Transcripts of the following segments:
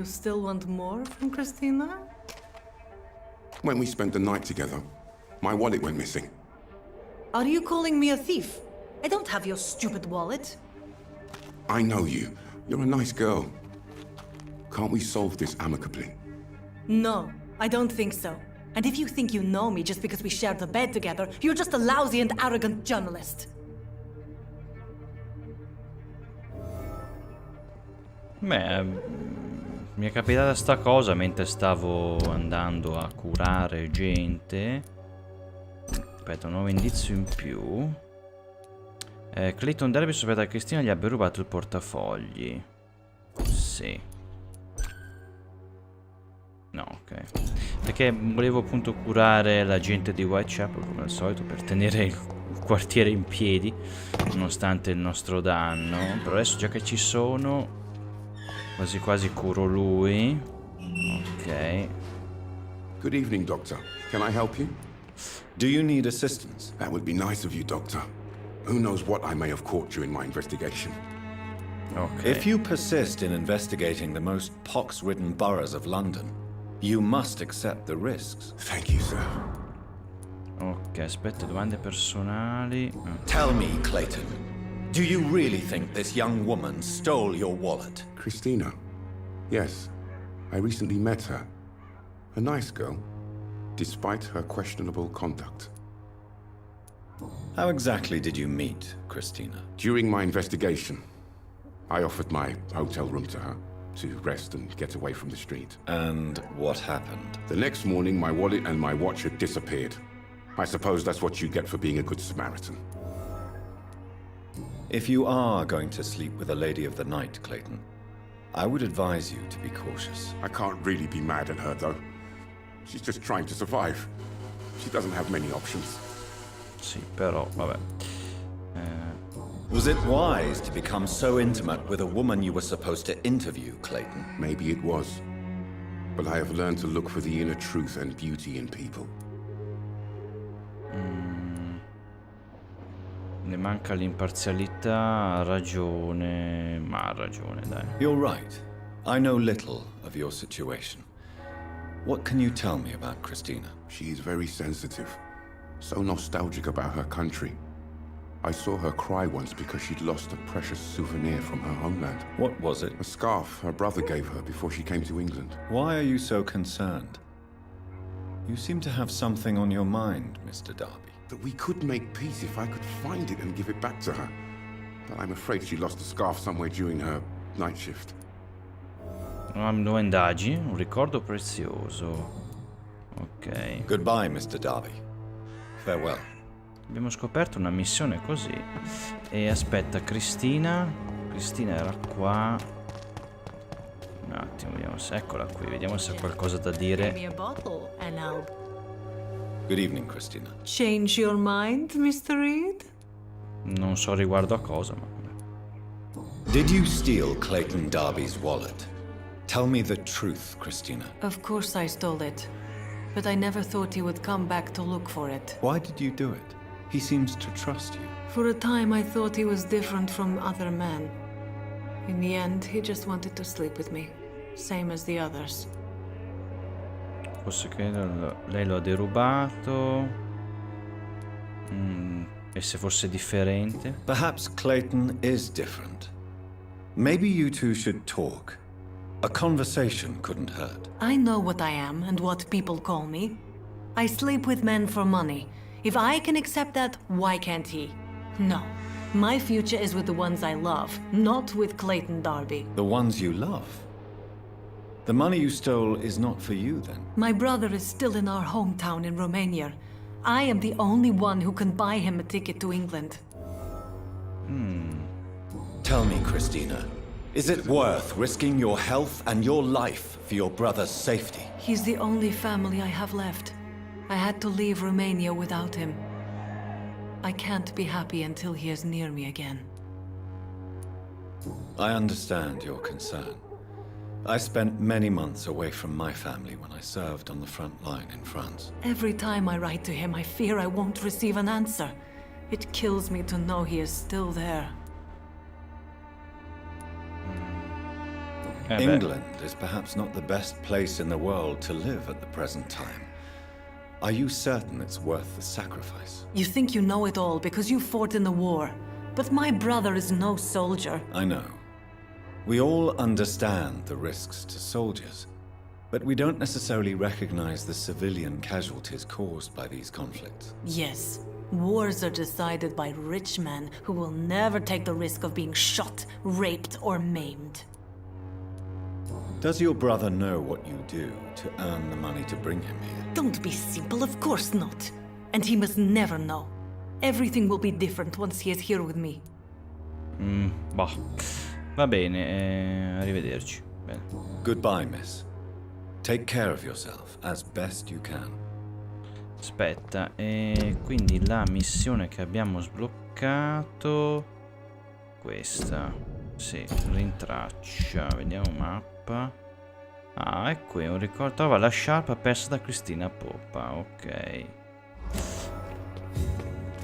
You still want more from Christina? When we spent the night together, my wallet went missing. Are you calling me a thief? I don't have your stupid wallet. I know you. You're a nice girl. Can't we solve this amicably? No, I don't think so. And if you think you know me just because we shared the bed together, you're just a lousy and arrogant journalist. Beh, mi è capitata sta cosa mentre stavo andando a curare gente. Aspetta, un nuovo indizio in più. Clayton Derby sospetta che Cristina gli abbia rubato il portafogli. Sì. No, ok. Perché volevo appunto curare la gente di Whitechapel come al solito per tenere il quartiere in piedi nonostante il nostro danno. Però adesso già che ci sono, quasi quasi curo lui. Ok. Good evening, Doctor. Can I help you? Do you need assistance? That would be nice of you, Doctor. Who knows what I may have caught during my investigation. Okay. If you persist in investigating the most pox-ridden boroughs of London, you must accept the risks. Thank you, sir. Ok, aspetta, domande personali. Tell me, Clayton, do you really think this young woman stole your wallet? Christina. Yes. I recently met her. A nice girl, despite her questionable conduct. How exactly did you meet Christina? During my investigation, I offered my hotel room to her to rest and get away from the street. And what happened? The next morning, my wallet and my watch had disappeared. I suppose that's what you get for being a good Samaritan. If you are going to sleep with a lady of the night, Clayton, I would advise you to be cautious. I can't really be mad at her, though. She's just trying to survive. She doesn't have many options. Sì, però, vabbè. Was it wise to become so intimate with a woman you were supposed to interview, Clayton? Maybe it was. But I have learned to look for the inner truth and beauty in people. Ne manca l'imparzialità, ha ragione, ma ha ragione, dai. You're right. I know little of your situation. What can you tell me about Christina? She is very sensitive. So nostalgic about her country. I saw her cry once because she'd lost a precious souvenir from her homeland. What was it? A scarf her brother gave her before she came to England. Why are you so concerned? You seem to have something on your mind, Mr. Darby. That we could make peace if I could find it and give it back to her. But I'm afraid she lost the scarf somewhere during her night shift. Nuove indagini, un ricordo prezioso. Ok. Goodbye, Mr. Darby. Farewell. Abbiamo scoperto una missione così. E aspetta, Cristina. Cristina era qua. Un attimo, vediamo se. Eccola qui, vediamo se ha qualcosa da dire. Give me a bottle and I'll Good evening, Christina. change your mind, Mr. Reed? Non so riguardo a cosa, ma vabbè. Did you steal Clayton Darby's wallet? Tell me the truth, Christina. Of course I stole it. But I never thought he would come back to look for it. Why did you do it? He seems to trust you. For a time I thought he was different from other men. In the end, he just wanted to sleep with me. Same as the others. Forse che lei lo ha derubato. E se fosse differente? Perhaps Clayton is different. Maybe you two should talk. A conversation couldn't hurt. I know what I am and what people call me. I sleep with men for money. If I can accept that, why can't he? No. My future is with the ones I love, not with Clayton Darby. The ones you love? The money you stole is not for you, then? My brother is still in our hometown in Romania. I am the only one who can buy him a ticket to England. Tell me, Christina, is it worth risking your health and your life for your brother's safety? He's the only family I have left. I had to leave Romania without him. I can't be happy until he is near me again. I understand your concern. I spent many months away from my family when I served on the front line in France. Every time I write to him, I fear I won't receive an answer. It kills me to know he is still there. beh. England is perhaps not the best place in the world to live at the present time. Are you certain it's worth the sacrifice? You think you know it all because you fought in the war. But my brother is no soldier. I know. We all understand the risks to soldiers, but we don't necessarily recognize the civilian casualties caused by these conflicts. Yes, wars are decided by rich men who will never take the risk of being shot, raped, or maimed. Does your brother know what you do to earn the money to bring him here? Don't be simple, of course not. And he must never know. Everything will be different once he is here with me. Boh. Va bene, arrivederci. Bene. Goodbye, miss. Take care of yourself as best you can. Aspetta, e quindi la missione che abbiamo sbloccato... Questa. Sì, rintraccia. Vediamo mappa. Ah, è qui un ricordo. Trova la sciarpa persa da Cristina Poppa. Ok.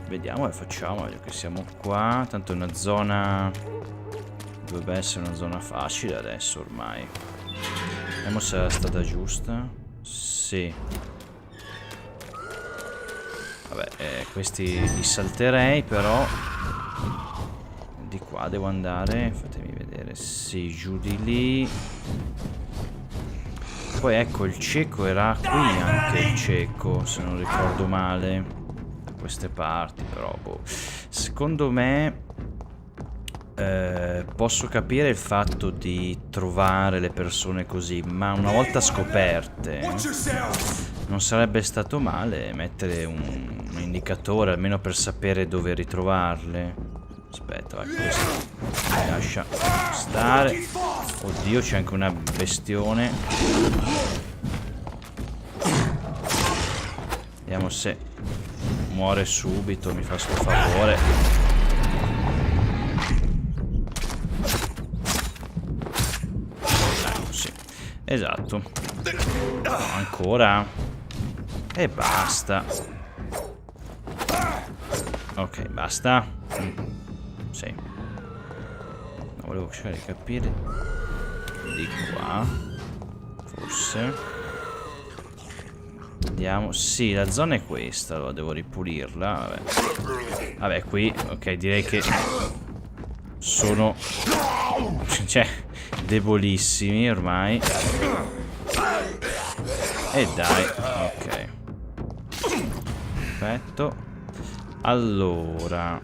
Vediamo e facciamo, che siamo qua. Tanto è una zona... Dovrebbe essere una zona facile adesso ormai. Vediamo se è stata giusta. Sì. Vabbè, questi li salterei però. Di qua devo andare. Fatemi vedere. Sì, giù di lì. Poi ecco, il cieco era qui anche il cieco, se non ricordo male. Da queste parti però, boh. Secondo me posso capire il fatto di trovare le persone così, ma una volta scoperte non sarebbe stato male mettere un indicatore almeno per sapere dove ritrovarle. Aspetta, vai, questo mi lascia stare. Oddio, c'è anche una bestione. Vediamo se muore subito, mi fa sto favore. Sì, esatto. Ancora. E basta. Ok, basta. Sì. No, volevo cercare di capire. Di qua. Forse. Vediamo. Sì, la zona è questa. Allora devo ripulirla. Vabbè. Vabbè, qui. Ok, direi che sono... Cioè, debolissimi ormai. E dai. Ok. Perfetto. Allora.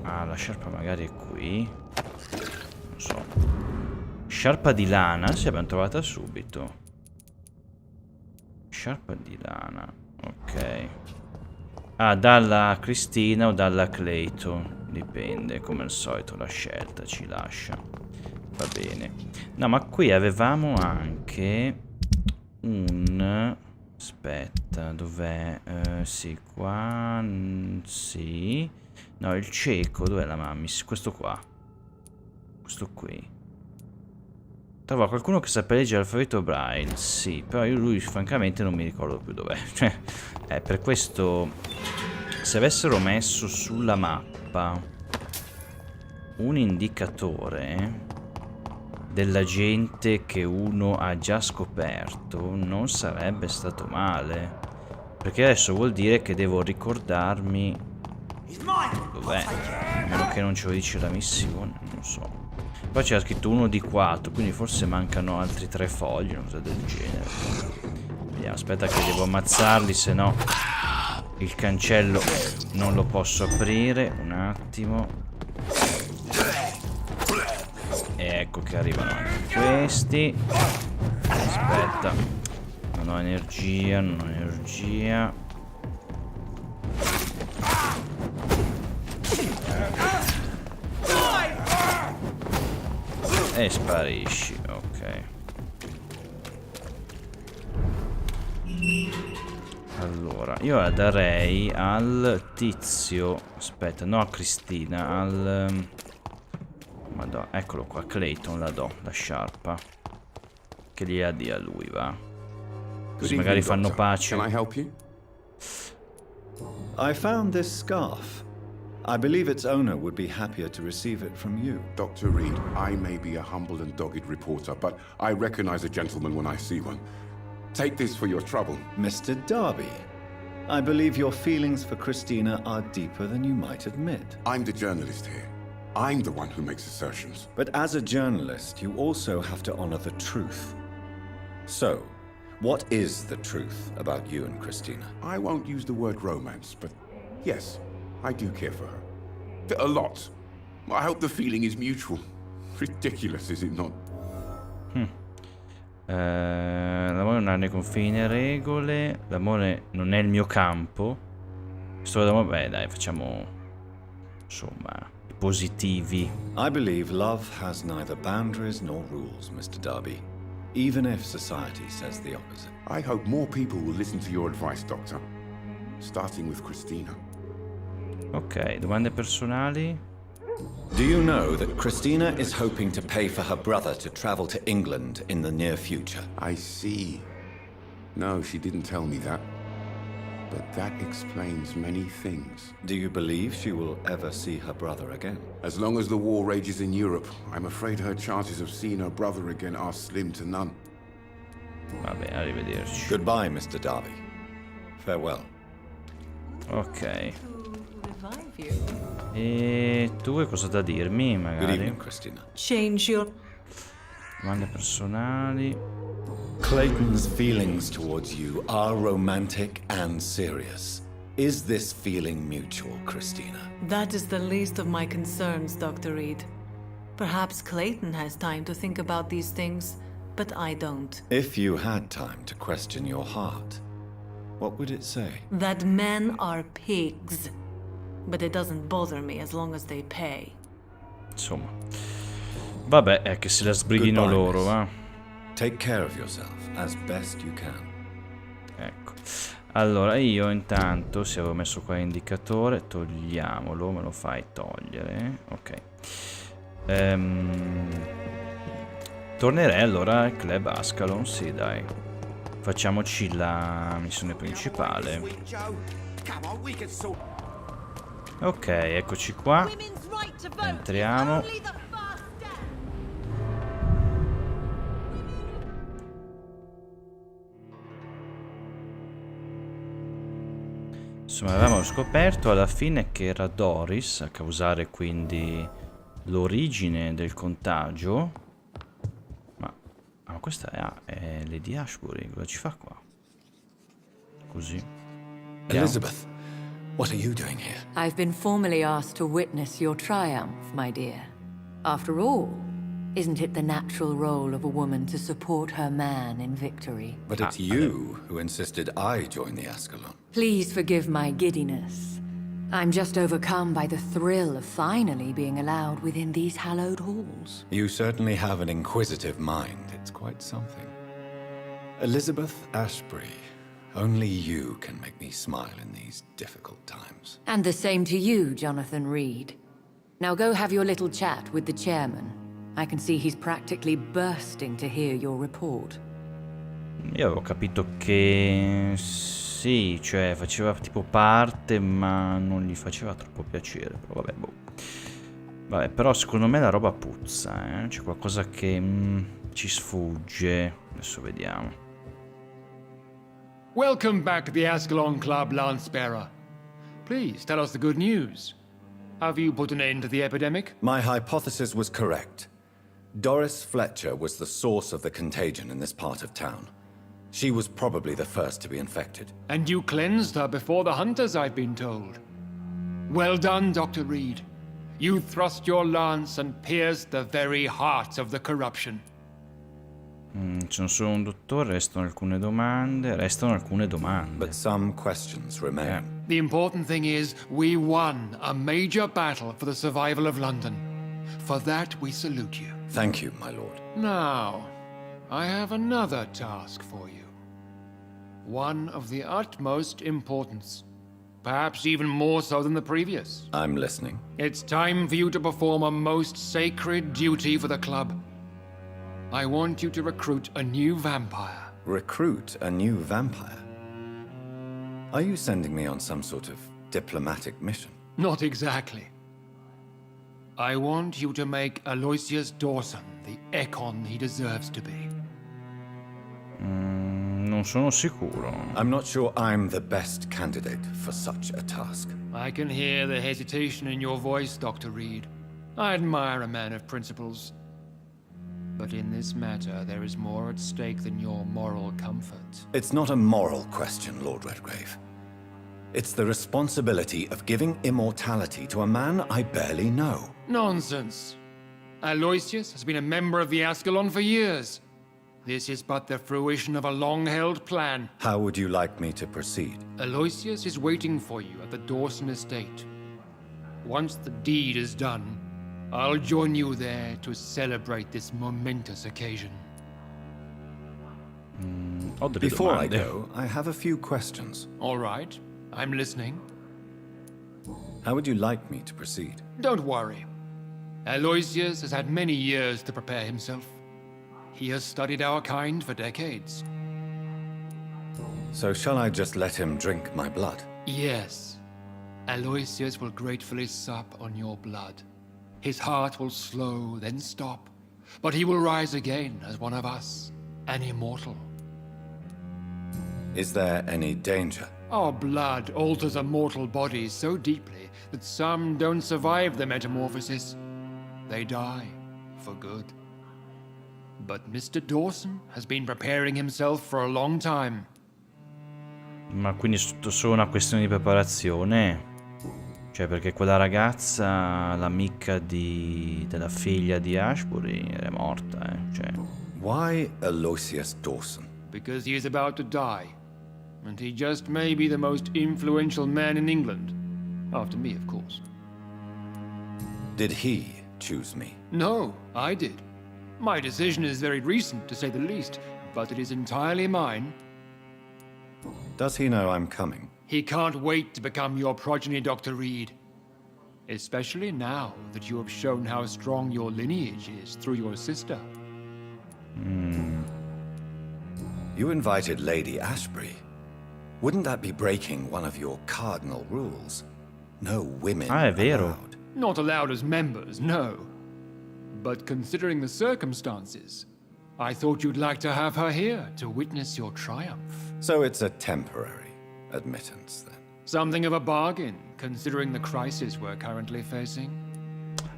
Ah, la sciarpa magari è qui. Non so. Sciarpa di lana. Sì, abbiamo trovata subito. Sciarpa di lana. Ok. Ah, dalla Cristina o dalla Clayton. Dipende, come al solito la scelta ci lascia. Va bene. No, ma qui avevamo anche un... Aspetta, dov'è? Sì, qua... Sì. No, il cieco, dov'è la mammis? Questo qua. Questo qui. Trova qualcuno che sappia leggere l'alfabeto Braille. Sì, però io lui francamente non mi ricordo più dov'è. Cioè, per questo... Se avessero messo sulla mappa un indicatore della gente che uno ha già scoperto, non sarebbe stato male. Perché adesso vuol dire che devo ricordarmi dov'è. A meno che non ce lo dice la missione, non so. Poi c'era scritto 1 di 4, quindi forse mancano altri 3 fogli, una cosa del genere. Vediamo, aspetta che devo ammazzarli, se no il cancello non lo posso aprire. Un attimo. E ecco che arrivano anche questi. Aspetta. Non ho energia, non ho energia. E sparisci, ok. Allora, io la darei al tizio. Aspetta, no a Cristina, al... Madonna, eccolo qua, Clayton la do, la sciarpa. Che gliela dia a lui, va. Così magari fanno pace. Can I help you? I found this scarf. I believe its owner would be happier to receive it from you. Dr. Reed, I may be a humble and dogged reporter, but I recognize a gentleman when I see one. Take this for your trouble. Mr. Darby, I believe your feelings for Christina are deeper than you might admit. I'm the journalist here. I'm the one who makes assertions. But as a journalist, you also have to honor the truth. So, what is the truth about you and Christina? I won't use the word romance, but yes, I do care for her. A lot. I hope the feeling is mutual. Ridiculous, is it not? L'amore non ha né confini né regole. L'amore non è il mio campo. Storia d'amore, beh dai, facciamo insomma i positivi. I believe love has neither boundaries nor rules, Mr. Darby, even if society says the opposite. I hope more people will listen to your advice, Doctor. Starting with Christina. Ok, domande personali. Do you know that Christina is hoping to pay for her brother to travel to England in the near future? I see. No, she didn't tell me that. But that explains many things. Do you believe she will ever see her brother again? As long as the war rages in Europe, I'm afraid her chances of seeing her brother again are slim to none. Vabbè, arrivederci. Goodbye, Mr. Darby. Farewell. Ok. Revive you. E tu hai cosa da dirmi, Good magari? evening, Christina. Change your... Domande personali. Clayton's feelings towards you are romantic and serious. Is this feeling mutual, Christina? That is the least of my concerns, Dr. Reed. Perhaps Clayton has time to think about these things, but I don't. If you had time to question your heart, what would it say? That men are pigs. But it doesn't bother me as long as they pay. Insomma. Vabbè, è che se la sbrighino Goodbye, loro, miss. va. Take care of yourself as best you can. Ecco. Allora, io intanto, se avevo messo qua l'indicatore, togliamolo, me lo fai togliere. Ok. Tornerei allora al club Ascalon, sì, dai. Facciamoci la missione principale. Ok, eccoci qua. Entriamo. Insomma, avevamo scoperto alla fine che era Doris a causare quindi l'origine del contagio. Ma questa è Lady Ashbury, cosa ci fa qua? Così. Vediamo. Elizabeth, what are you doing here? I've been formally asked to witness your triumph, my dear. After all, isn't it the natural role of a woman to support her man in victory? But it's you who insisted I join the Ascalon. Please forgive my giddiness. I'm just overcome by the thrill of finally being allowed within these hallowed halls. You certainly have an inquisitive mind. It's quite something. Elizabeth Ashbury, only you can make me smile in these difficult times. And the same to you, Jonathan Reed. Now go have your little chat with the chairman. I can see he's practically bursting to hear your report. Io avevo capito che sì, cioè faceva tipo parte, ma non gli faceva troppo piacere. Però vabbè, boh. Vabbè, però secondo me la roba puzza, eh? C'è qualcosa che ci sfugge. Adesso vediamo. Welcome back to the Ascalon Club, Lance-Bearer. Please tell us the good news. Have you put an end to the epidemic? My hypothesis was correct. Doris Fletcher was the source of the contagion in this part of town. She was probably the first to be infected. And you cleansed her before the hunters, I've been told. Well done, Dr. Reed. You thrust your lance and pierced the very heart of the corruption. Sono solo un dottore, restano alcune domande. But some questions remain. The important thing is, we won a major battle for the survival of London. For that, we salute you. Thank you, my lord. Now, I have another task for you. One of the utmost importance. Perhaps even more so than the previous. I'm listening. It's time for you to perform a most sacred duty for the club. I want you to recruit a new vampire. Recruit a new vampire? Are you sending me on some sort of diplomatic mission? Not exactly. I want you to make Aloysius Dawson the Ekon he deserves to be. Non sono sicuro. I'm not sure I'm the best candidate for such a task. I can hear the hesitation in your voice, Dr. Reed. I admire a man of principles. But in this matter, there is more at stake than your moral comfort. It's not a moral question, Lord Redgrave. It's the responsibility of giving immortality to a man I barely know. Nonsense. Aloysius has been a member of the Ascalon for years. This is but the fruition of a long-held plan. How would you like me to proceed? Aloysius is waiting for you at the Dawson estate. Once the deed is done, I'll join you there to celebrate this momentous occasion. Ho delle Before I domande. go, I have a few questions. All right, I'm listening. How would you like me to proceed? Don't worry. Aloysius has had many years to prepare himself. He has studied our kind for decades. So shall I just let him drink my blood? Yes. Aloysius will gratefully sup on your blood. His heart will slow, then stop. But he will rise again as one of us, an immortal. Is there any danger? Our blood alters a mortal body so deeply that some don't survive the metamorphosis. They die for good. But Mr. Dawson has been preparing himself for a long time. Ma quindi è tutto solo una questione di preparazione? Cioè, perché quella ragazza, l'amica della figlia di Ashbury, era morta, Cioè... Why Aloysius Dawson? Because he is about to die. And he just may be the most influential man in England. After me, of course. Did he choose me? No, I did. My decision is very recent, to say the least, but it is entirely mine. Does he know I'm coming? He can't wait to become your progeny, Dr. Reed. Especially now that you have shown how strong your lineage is through your sister. You invited Lady Ashbury. Wouldn't that be breaking one of your cardinal rules? No women è vero. allowed. Not allowed as members, no. But considering the circumstances, I thought you'd like to have her here to witness your triumph. So it's a temporary admittance, then. Something of a bargain, considering the crisis we're currently facing.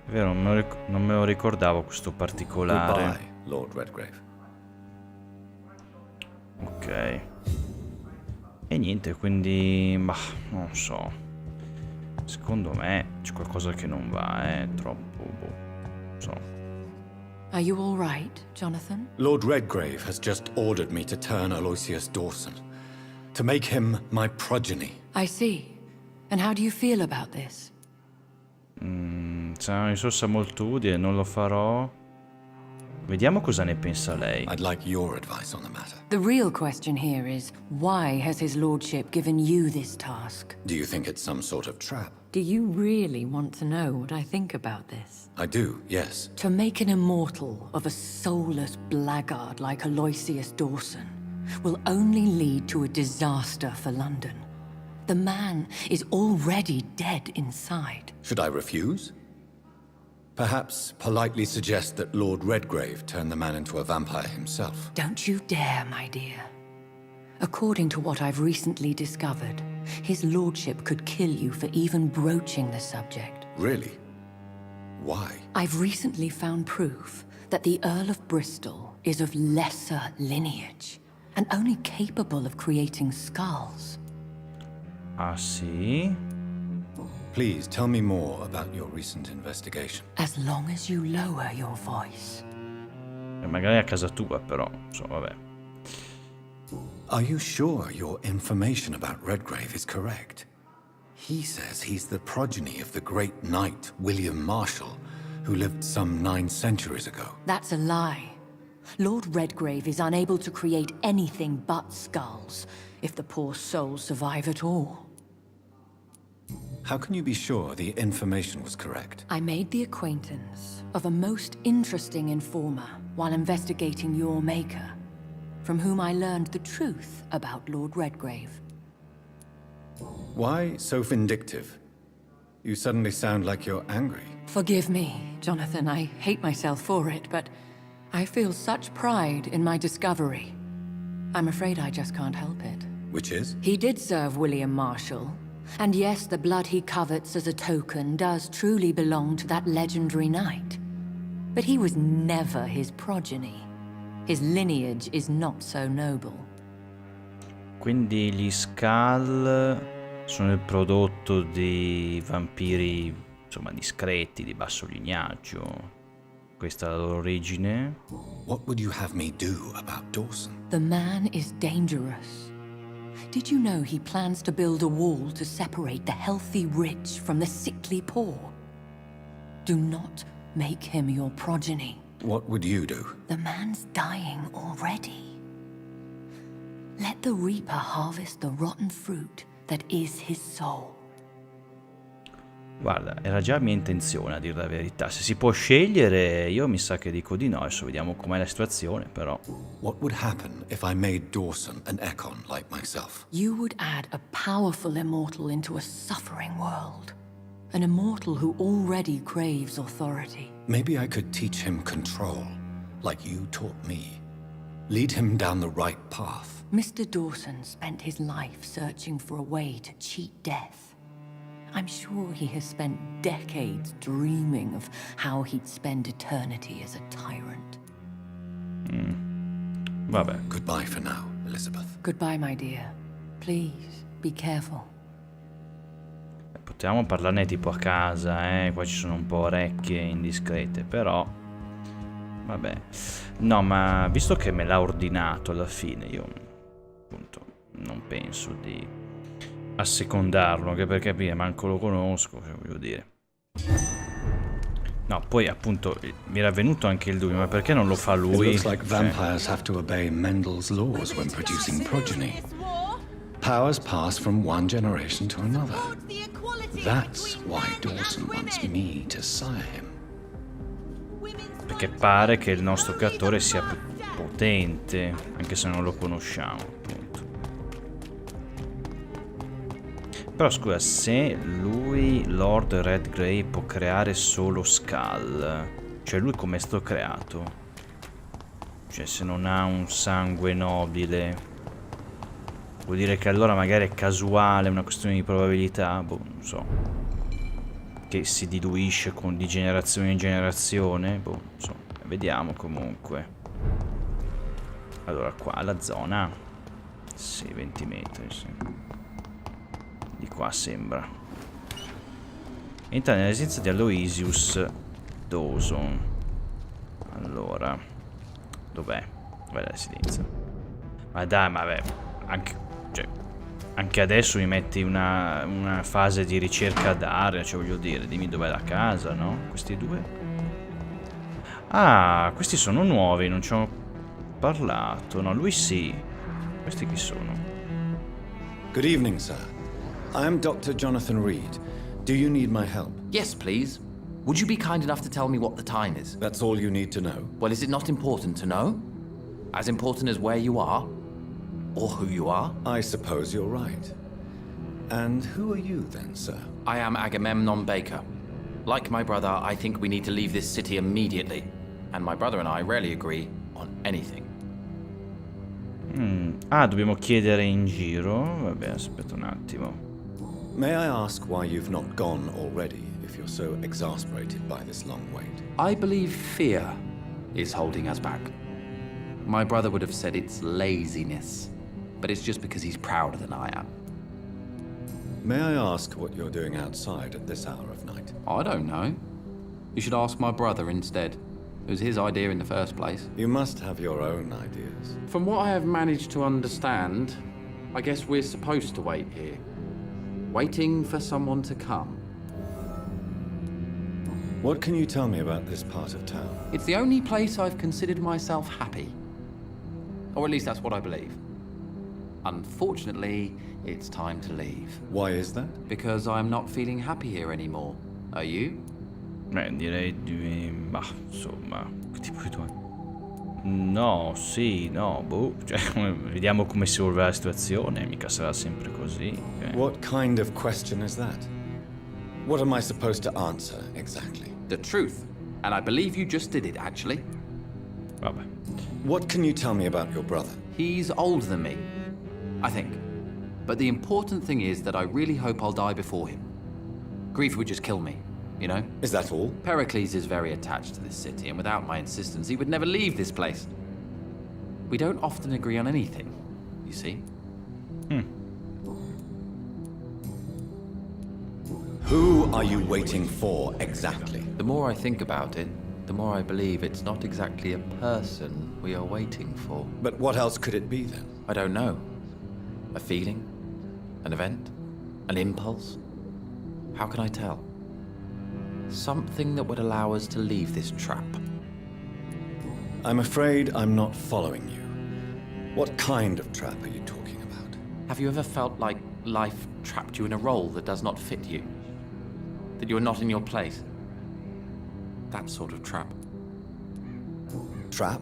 È vero, non me lo ricordavo questo particolare. Goodbye, Lord Redgrave. Ok. E niente, quindi... Bah, non so. Secondo me c'è qualcosa che non va, troppo... Boh. Non so. Are you all right, Jonathan? Lord Redgrave has just ordered me to turn Aloysius Dawson, to make him my progeny. I see. And how do you feel about this? C'è una risorsa molto utile, non lo farò. Vediamo cosa ne pensa lei. I'd like your advice on the matter. The real question here is, why has his lordship given you this task? Do you think it's some sort of trap? Do you really want to know what I think about this? I do, yes. To make an immortal of a soulless blackguard like Aloysius Dawson will only lead to a disaster for London. The man is already dead inside. Should I refuse? Perhaps politely suggest that Lord Redgrave turn the man into a vampire himself. Don't you dare, my dear. According to what I've recently discovered, his lordship could kill you for even broaching the subject. Really? Why? I've recently found proof that the Earl of Bristol is of lesser lineage and only capable of creating skulls. Ah, sì? Please tell me more about your recent investigation. As long as you lower your voice. Magari a casa tua, però. Insomma, vabbè. Are you sure your information about Redgrave is correct? He says he's the progeny of the great knight William Marshall, who lived some 9 centuries ago. That's a lie. Lord Redgrave is unable to create anything but skulls, if the poor souls survive at all. How can you be sure the information was correct? I made the acquaintance of a most interesting informer while investigating your maker, from whom I learned the truth about Lord Redgrave. Why so vindictive? You suddenly sound like you're angry. Forgive me, Jonathan. I hate myself for it, but I feel such pride in my discovery. I'm afraid I just can't help it. Which is? He did serve William Marshall. And yes, the blood he covets as a token does truly belong to that legendary knight. But he was never his progeny. His lineage is not so noble. Quindi gli Skull sono il prodotto di vampiri, insomma, discreti, di basso lignaggio. Questa è la loro origine. What would you have me do about Dawson? The man is dangerous. Did you know he plans to build a wall to separate the healthy rich from the sickly poor? Do not make him your progeny. What would you do? The man's dying already. Let the reaper harvest the rotten fruit that is his soul. Guarda, era già mia intenzione a dire la verità. Se si può scegliere, io mi sa che dico di no. Adesso vediamo com'è la situazione, però. What would happen if I made Dawson an Ekon like myself? You would add a powerful immortal into a suffering world. An immortal who already craves authority. Maybe I could teach him control, like you taught me. Lead him down the right path. Mr. Dawson spent his life searching for a way to cheat death. I'm sure he has spent decades dreaming of how he'd spend eternity as a tyrant. Vabbè. Goodbye for now, Elizabeth. Goodbye, my dear. Please, be careful. Potevamo parlarne tipo a casa, qua ci sono un po' orecchie indiscrete, però vabbè. No, ma visto che me l'ha ordinato alla fine, io appunto non penso di assecondarlo, anche perché prima manco lo conosco, cioè, voglio dire. No, poi appunto mi era venuto anche il dubbio, ma perché non lo fa lui? It looks like vampires have to obey Mendel's laws when producing progeny. Powers pass from one generation to another. That's why Dawson wants me to sire him. Perché pare che il nostro creatore sia più potente, anche se non lo conosciamo, appunto. Però scusa, se lui, Lord Redgrave, può creare solo Skull, cioè lui come è stato creato? Cioè se non ha un sangue nobile, vuol dire che allora magari è casuale, una questione di probabilità, boh, non so. Che si diluisce di generazione in generazione, boh, non so. Vediamo comunque. Allora qua la zona, sì, 20 metri, sì. Di qua sembra. Entra nella residenza di Aloysius Dawson. Allora, dov'è? Dov'è la residenza? Ma dai, ma vabbè, anche adesso mi metti una fase di ricerca d'area, cioè voglio dire, dimmi dov'è la casa, no? Questi due. Ah, questi sono nuovi, non ci ho parlato. No, lui sì. Questi chi sono? Good evening, sir. I am Dr. Jonathan Reed. Do you need my help? Yes, please. Would you be kind enough to tell me what the time is? That's all you need to know. Well, is it not important to know? As important as where you are? Or who you are? I suppose you're right. And who are you then, sir? I am Agamemnon Baker. Like my brother, I think we need to leave this city immediately. And my brother and I rarely agree on anything. Ah, dobbiamo chiedere in giro. Vabbè, aspetta un attimo. May I ask why you've not gone already, if you're so exasperated by this long wait? I believe fear is holding us back. My brother would have said it's laziness, but it's just because he's prouder than I am. May I ask what you're doing outside at this hour of night? I don't know. You should ask my brother instead. It was his idea in the first place. You must have your own ideas. From what I have managed to understand, I guess we're supposed to wait here. Waiting for someone to come. What can you tell me about this part of town? It's the only place I've considered myself happy. Or at least that's what I believe. Unfortunately, it's time to leave. Why is that? Because I'm not feeling happy here anymore. Are you? Direi di... bah, insomma, che tipo di tua... No, sì, no, boh, cioè, vediamo come si evolve la situazione, mica sarà sempre così. Okay? What kind of question is that? What am I supposed to answer, exactly? The truth. And I believe you just did it, actually. Vabbè. What can you tell me about your brother? He's older than me, I think. But the important thing is that I really hope I'll die before him. Grief would just kill me, you know? Is that all? Pericles is very attached to this city, and without my insistence, he would never leave this place. We don't often agree on anything, you see? Who are you waiting for, exactly? The more I think about it, the more I believe it's not exactly a person we are waiting for. But what else could it be, then? I don't know. A feeling? An event? An impulse? How can I tell? Something that would allow us to leave this trap. I'm afraid I'm not following you. What kind of trap are you talking about? Have you ever felt like life trapped you in a role that does not fit you? That you are not in your place? That sort of trap. Trap?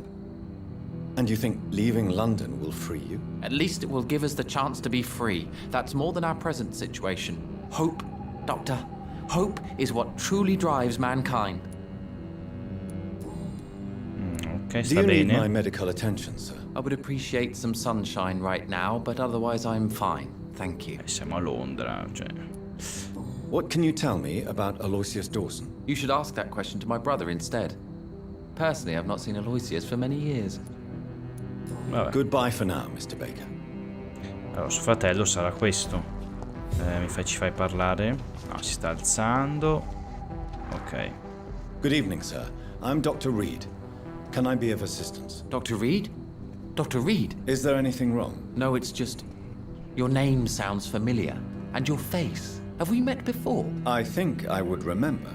And you think leaving London will free you? At least it will give us the chance to be free. That's more than our present situation. Hope, Doctor. Hope is what truly drives mankind. Ok, Do sta you need bene. my medical attention, sir? I would appreciate some sunshine right now, but otherwise I'm fine. Thank you. Siamo a Londra, cioè. What can you tell me about Aloysius Dawson? You should ask that question to my brother instead. Personally, I've not seen Aloysius for many years. Vabbè. Goodbye for now, Mr. Baker. Allora, suo fratello sarà questo. Ci fai parlare. No, si sta alzando. Ok. Good evening, sir. I'm Dr. Reed. Can I be of assistance? Dr. Reed? Dr. Reed? Is there anything wrong? No, it's just... Your name sounds familiar. And your face. Have we met before? I think I would remember.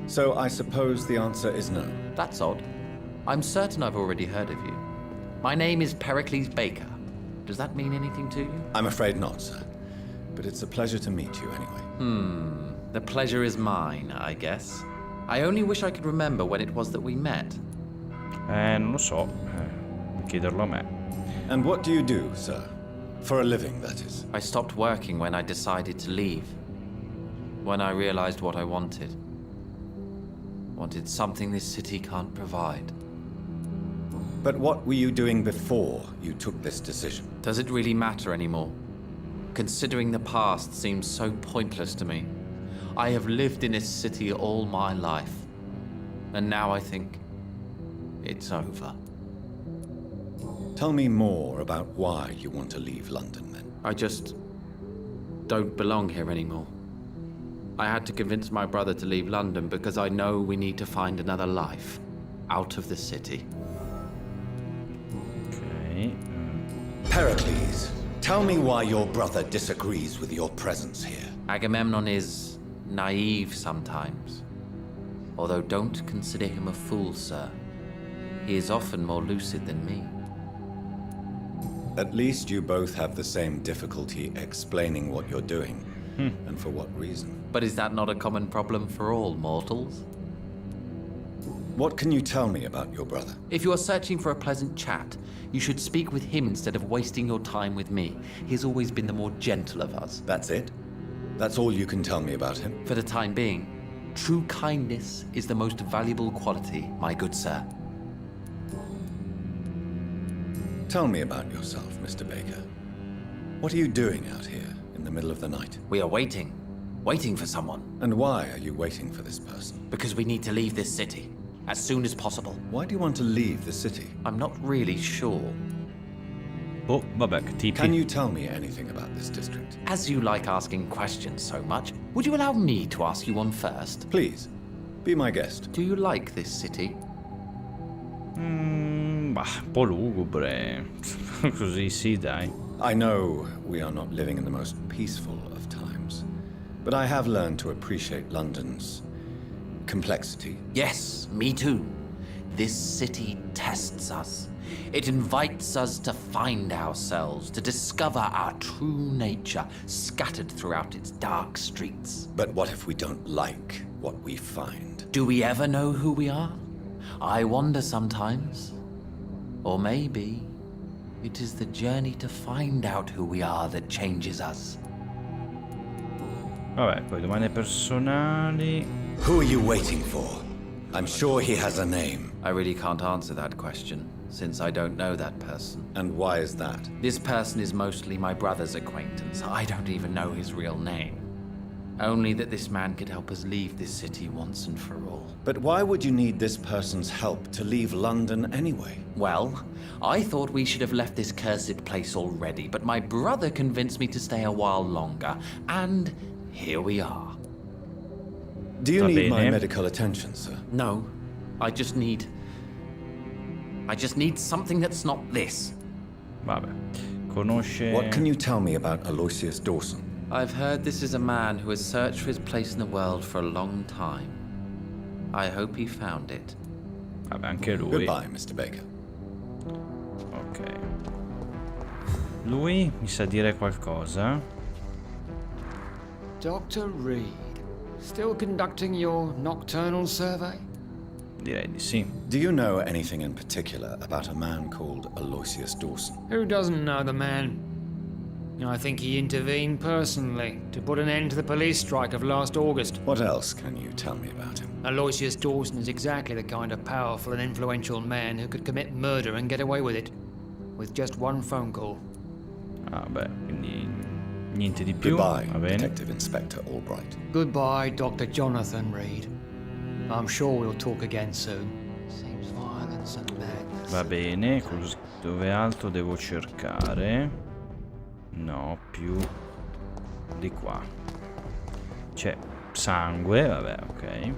So I suppose the answer is no. That's odd. I'm certain I've already heard of you. My name is Pericles Baker. Does that mean anything to you? I'm afraid not, sir. But it's a pleasure to meet you anyway. The pleasure is mine, I guess. I only wish I could remember when it was that we met. Non lo so. Chiederlo a me. And what do you do, sir? For a living, that is. I stopped working when I decided to leave. When I realized what I wanted. Wanted something this city can't provide. But what were you doing before you took this decision? Does it really matter anymore? Considering the past seems so pointless to me. I have lived in this city all my life. And now I think it's over. Tell me more about why you want to leave London, then. I just don't belong here anymore. I had to convince my brother to leave London because I know we need to find another life out of the city. Ok. Pericles, tell me why your brother disagrees with your presence here. Agamemnon is naive sometimes. Although don't consider him a fool, sir. He is often more lucid than me. At least you both have the same difficulty explaining what you're doing, and for what reason. But is that not a common problem for all mortals? What can you tell me about your brother? If you are searching for a pleasant chat, you should speak with him instead of wasting your time with me. He has always been the more gentle of us. That's it? That's all you can tell me about him? For the time being, true kindness is the most valuable quality, my good sir. Tell me about yourself, Mr. Baker. What are you doing out here in the middle of the night? We are waiting. Waiting for someone. And why are you waiting for this person? Because we need to leave this city. As soon as possible. Why do you want to leave the city? I'm not really sure. Oh, vabbè, che tipi. Can you tell me anything about this district? As you like asking questions so much, would you allow me to ask you one first? Please, be my guest. Do you like this city? Bah, un po' lugubre. Così sì, dai. I know we are not living in the most peaceful of times, but I have learned to appreciate London's complexity. Yes, me too. This city tests us. It invites us to find ourselves, to discover our true nature scattered throughout its dark streets. But what if we don't like what we find? Do we ever know who we are? I wonder sometimes. Or maybe it is the journey to find out who we are that changes us. Vabbè, poi domande personali. Who are you waiting for? I'm sure he has a name. I really can't answer that question, since I don't know that person. And why is that? This person is mostly my brother's acquaintance. I don't even know his real name. Only that this man could help us leave this city once and for all. But why would you need this person's help to leave London anyway? Well, I thought we should have left this cursed place already, but my brother convinced me to stay a while longer, and here we are. Do you need my bene. medical attention, sir? No, I just need something that's not this. Vabbè. Conosce... What can you tell me about Aloysius Dawson? I've heard this is a man who has searched for his place in the world for a long time. I hope he found it. Vabbè, anche lui. Goodbye, Mr. Baker. Ok. Lui mi sa dire qualcosa. Dr. Reed, still conducting your nocturnal survey? Direi di sì. Do you know anything in particular about a man called Aloysius Dawson? Who doesn't know the man? I think he intervened personally to put an end to the police strike of last August. What else can you tell me about him? Aloysius Dawson is exactly the kind of powerful and influential man who could commit murder and get away with it, with just one phone call. Ah, beh, quindi niente di più. Goodbye, Va bene. Detective Inspector Albright. Goodbye, Dr. Jonathan Reed. I'm sure we'll talk again soon. Seems violence and madness. Va bene, dove altro devo cercare? No, più di qua. C'è sangue, vabbè, ok. Il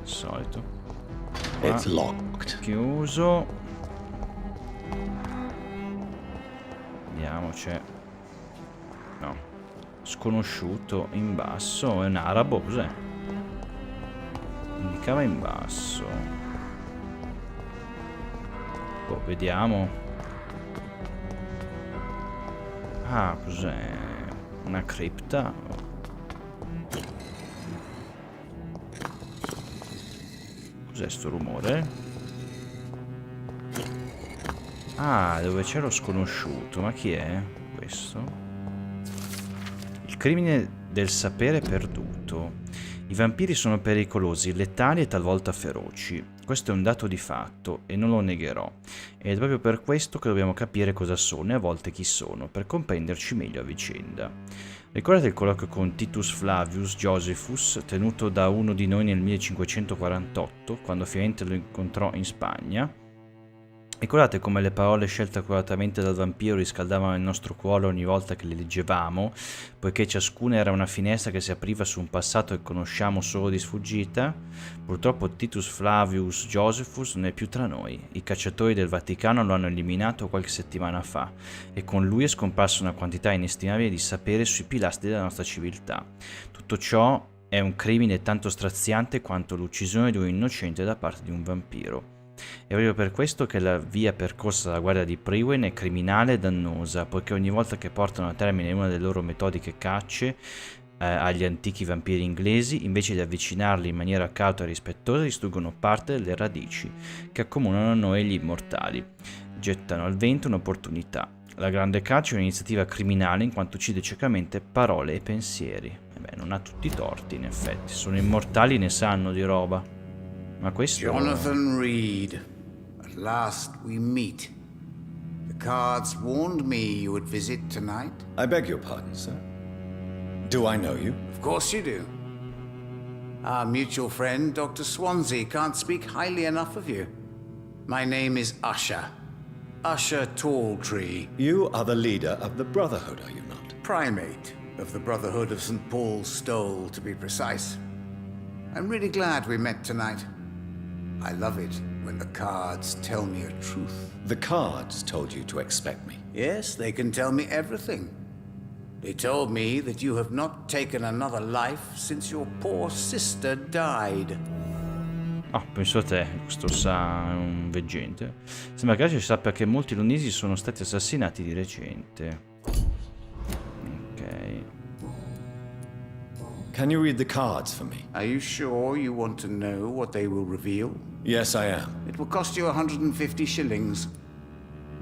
solito. Qua. It's locked. Chiuso. Vediamo, c'è... No. Sconosciuto in basso. È un arabo, cos'è? Indicava in basso. Boh, vediamo. Ah, cos'è? Una cripta? Cos'è sto rumore? Ah, dove c'è lo sconosciuto. Ma chi è questo? Il crimine del sapere perduto. I vampiri sono pericolosi, letali e talvolta feroci. Questo è un dato di fatto e non lo negherò. Ed è proprio per questo che dobbiamo capire cosa sono e a volte chi sono, per comprenderci meglio a vicenda. Ricordate il colloquio con Titus Flavius Josephus, tenuto da uno di noi nel 1548, quando finalmente lo incontrò in Spagna? Ricordate come le parole scelte accuratamente dal vampiro riscaldavano il nostro cuore ogni volta che le leggevamo, poiché ciascuna era una finestra che si apriva su un passato che conosciamo solo di sfuggita? Purtroppo Titus Flavius Josephus non è più tra noi. I cacciatori del Vaticano lo hanno eliminato qualche settimana fa e con lui è scomparsa una quantità inestimabile di sapere sui pilastri della nostra civiltà. Tutto ciò è un crimine tanto straziante quanto l'uccisione di un innocente da parte di un vampiro. È proprio per questo che la via percorsa dalla guardia di Priwen è criminale e dannosa, poiché ogni volta che portano a termine una delle loro metodiche cacce agli antichi vampiri inglesi, invece di avvicinarli in maniera cauta e rispettosa, distruggono parte delle radici che accomunano noi gli immortali. Gettano al vento un'opportunità. La grande caccia è un'iniziativa criminale in quanto uccide ciecamente parole e pensieri. E beh, non ha tutti i torti, in effetti. Sono immortali, ne sanno di roba. Ma questo... Jonathan Reed, at last we meet. The cards warned me you would visit tonight. I beg your pardon, sir. Do I know you? Of course you do. Our mutual friend, Dr. Swansea, can't speak highly enough of you. My name is Usher. Usher Talltree. You are the leader of the Brotherhood, are you not? Primate of the Brotherhood of St. Paul's Stole, to be precise. I'm really glad we met tonight. I love it when the cards tell me a truth. The cards told you to expect me. Yes, they can tell me everything. They told me that you have not taken another life since your poor sister died. Ah, penso a te, questo sa, è un veggente. Sembra che ci sappia che molti londesi sono stati assassinati di recente. Ok. Can you read the cards for me? Are you sure you want to know what they will reveal? Yes, I am. It will cost you 150 shillings.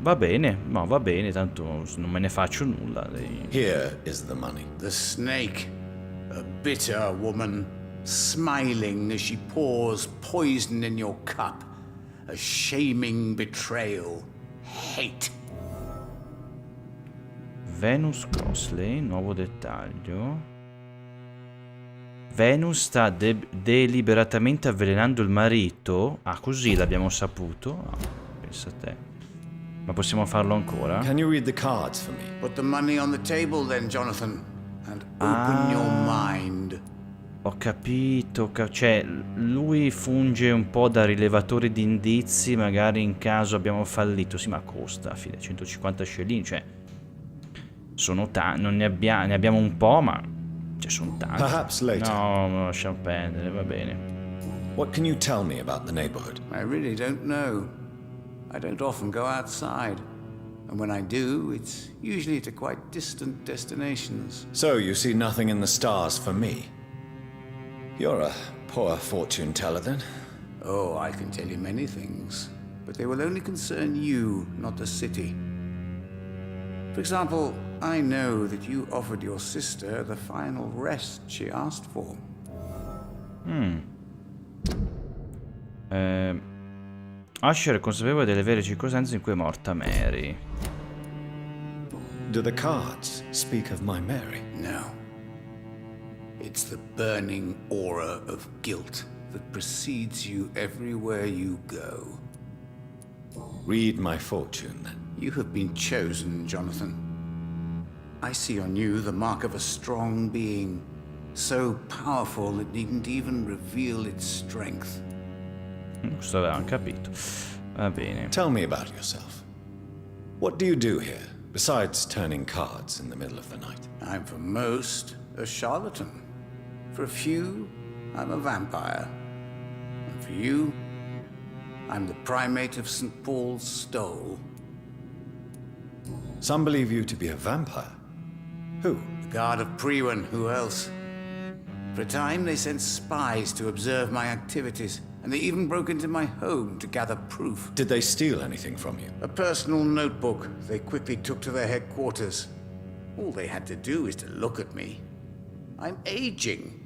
Va bene, no, va bene, tanto non me ne faccio nulla. Here is the money. The snake. A bitter woman, smiling as she pours poison in your cup. A shaming betrayal. Hate. Venus Crossley, nuovo dettaglio. Venus sta deliberatamente avvelenando il marito. Ah, così l'abbiamo saputo. Ah, pensa a te. Ma possiamo farlo ancora? Can you read the cards for me? Put the money on the table then, Jonathan, and open your mind. Ho capito, cioè lui funge un po' da rilevatore di indizi, magari in caso abbiamo fallito. Sì, ma costa, fine 150 scellini, cioè sono tanti, non ne abbiamo un po', ma cioè sono tanti. Perhaps later. No, lasciamo perdere, va bene. What can you tell me about the neighborhood? I really don't know. I don't often go outside. And when I do, it's usually to quite distant destinations. So you see nothing in the stars for me? You're a poor fortune teller then. Oh, I can tell you many things, but they will only concern you, not the city. For example, I know that you offered your sister the final rest she asked for. Asher è consapevole delle vere circostanze in cui è morta Mary. Do the cards speak of my Mary? No. It's the burning aura of guilt that precedes you everywhere you go. Read my fortune then. You have been chosen, Jonathan. I see on you the mark of a strong being, so powerful it needn't even reveal its strength. Questo avevamo capito. Va bene. Tell me about yourself. What do you do here, besides turning cards in the middle of the night? I'm for most a charlatan. For a few, I'm a vampire. And for you, I'm the primate of St. Paul's Stole. Some believe you to be a vampire. Who? The guard of Priwen, who else? For a time, they sent spies to observe my activities, and they even broke into my home to gather proof. Did they steal anything from you? A personal notebook they quickly took to their headquarters. All they had to do is to look at me. I'm aging.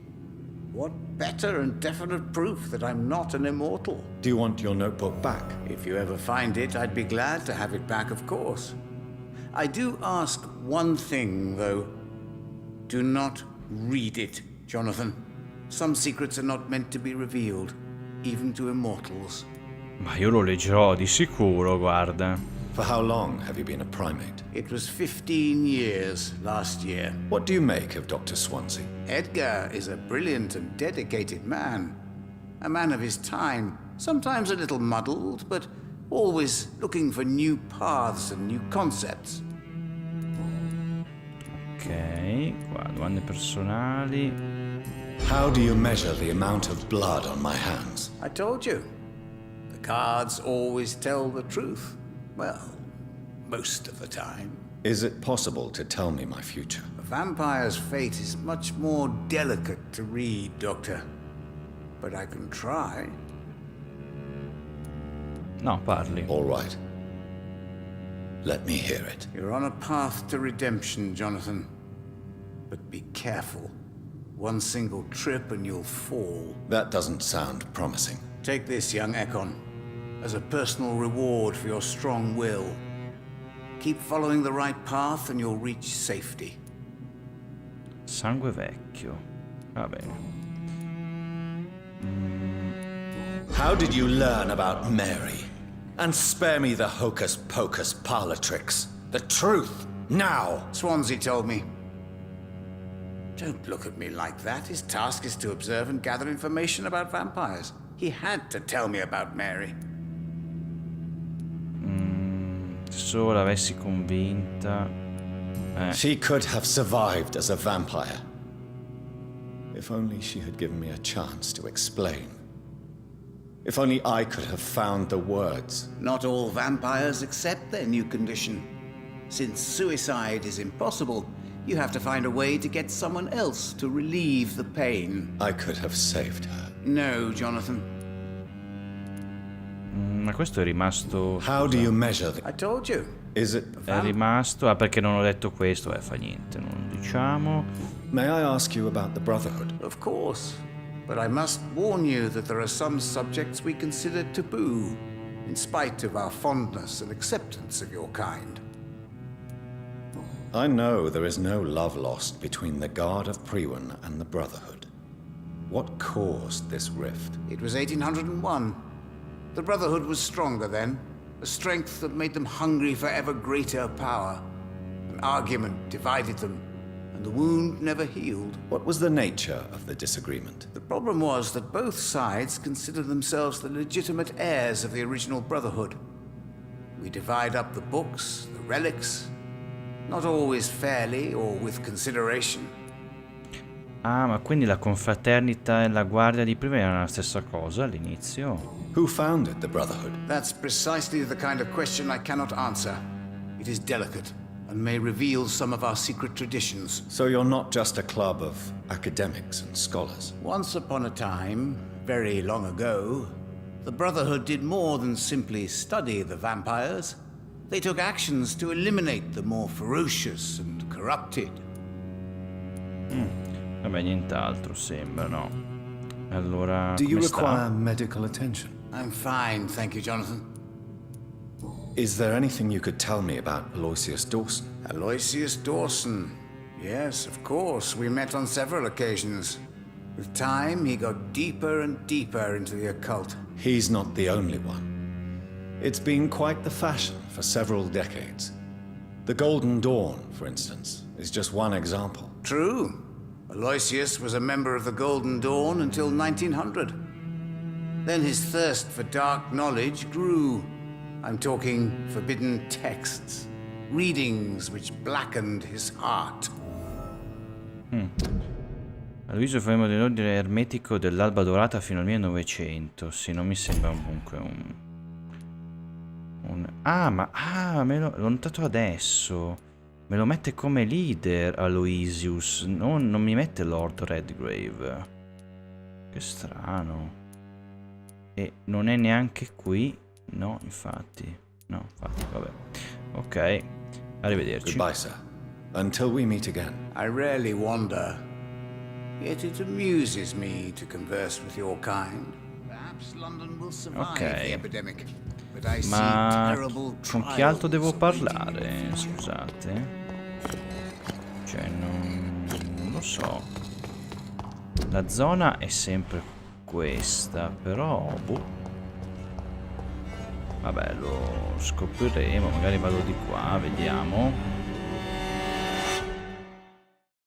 What better and definite proof that I'm not an immortal? Do you want your notebook back? If you ever find it, I'd be glad to have it back, of course. I do ask one thing, though. Do not read it, Jonathan. Some secrets are not meant to be revealed, even to immortals. Ma io lo leggerò di sicuro, guarda. For how long have you been a primate? It was 15 years last year. What do you make of Dr. Swansea? Edgar is a brilliant and dedicated man. A man of his time, sometimes a little muddled, but always looking for new paths and new concepts. Ok, qua domande personali. How do you measure the amount of blood on my hands? I told you. The cards always tell the truth. Well, most of the time. Is it possible to tell me my future? A vampire's fate is much more delicate to read, Doctor. But I can try. No, parli. All right. Let me hear it. You're on a path to redemption, Jonathan. But be careful. One single trip and you'll fall. That doesn't sound promising. Take this, young Ekon, as a personal reward for your strong will. Keep following the right path and you'll reach safety. Sangue vecchio. Va bene. How did you learn about Mary? And spare me the hocus-pocus parlor tricks. The truth, now! Swansea told me. Don't look at me like that. His task is to observe and gather information about vampires. He had to tell me about Mary. Solo l'avessi convinta. She could have survived as a vampire. If only she had given me a chance to explain. If only I could have found the words. Not all vampires accept their new condition. Since suicide is impossible, you have to find a way to get someone else to relieve the pain. I could have saved her. No, Jonathan. Ma questo è rimasto... How do you measure the... I told you. Is it... È rimasto... Ah, perché non ho detto questo? Fa niente, non lo diciamo. May I ask you about the Brotherhood? Of course. But I must warn you that there are some subjects we consider taboo, in spite of our fondness and acceptance of your kind. I know there is no love lost between the Guard of Priwen and the Brotherhood. What caused this rift? It was 1801. The Brotherhood was stronger then, a strength that made them hungry for ever greater power. An argument divided them, and the wound never healed. What was the nature of the disagreement? The problem was that both sides considered themselves the legitimate heirs of the original Brotherhood. We divide up the books, the relics, not always fairly or with consideration. Ah, ma quindi la confraternita e la guardia di prima erano la stessa cosa all'inizio? Who founded the Brotherhood? That's precisely the kind of question I cannot answer. It is delicate and may reveal some of our secret traditions. So you're not just a club of academics and scholars? Once upon a time, very long ago, the Brotherhood did more than simply study the vampires. They took actions to eliminate the more ferocious and corrupted. Vabbè, nient'altro sembra, no? Allora, Do you come require sta? medical attention? I'm fine, thank you, Jonathan. Is there anything you could tell me about Aloysius Dawson? Aloysius Dawson. Yes, of course. We met on several occasions. With time, he got deeper and deeper into the occult. He's not the only one. It's been quite the fashion for several decades. The Golden Dawn, for instance, is just one example. True. Aloysius was a member of the Golden Dawn until 1900. Then his thirst for dark knowledge grew. I'm talking forbidden texts, readings which blackened his heart. Aloisio fu membro dell'ordine ermetico dell'Alba Dorata fino al 1900. Sì, non mi sembra comunque un... me l'ho notato adesso. Me lo mette come leader Aloysius, non mi mette Lord Redgrave. Che strano. E non è neanche qui. No, infatti. No, infatti, vabbè. Ok, arrivederci. Goodbye, sir. Until we meet again. I rarely wander, yet it amuses me to converse with your kind. Perhaps London will survive the epidemic. Ma con chi altro devo parlare? Scusate. Cioè, non lo so. La zona è sempre questa, però... boh. Vabbè, lo scopriremo. Magari vado di qua, vediamo.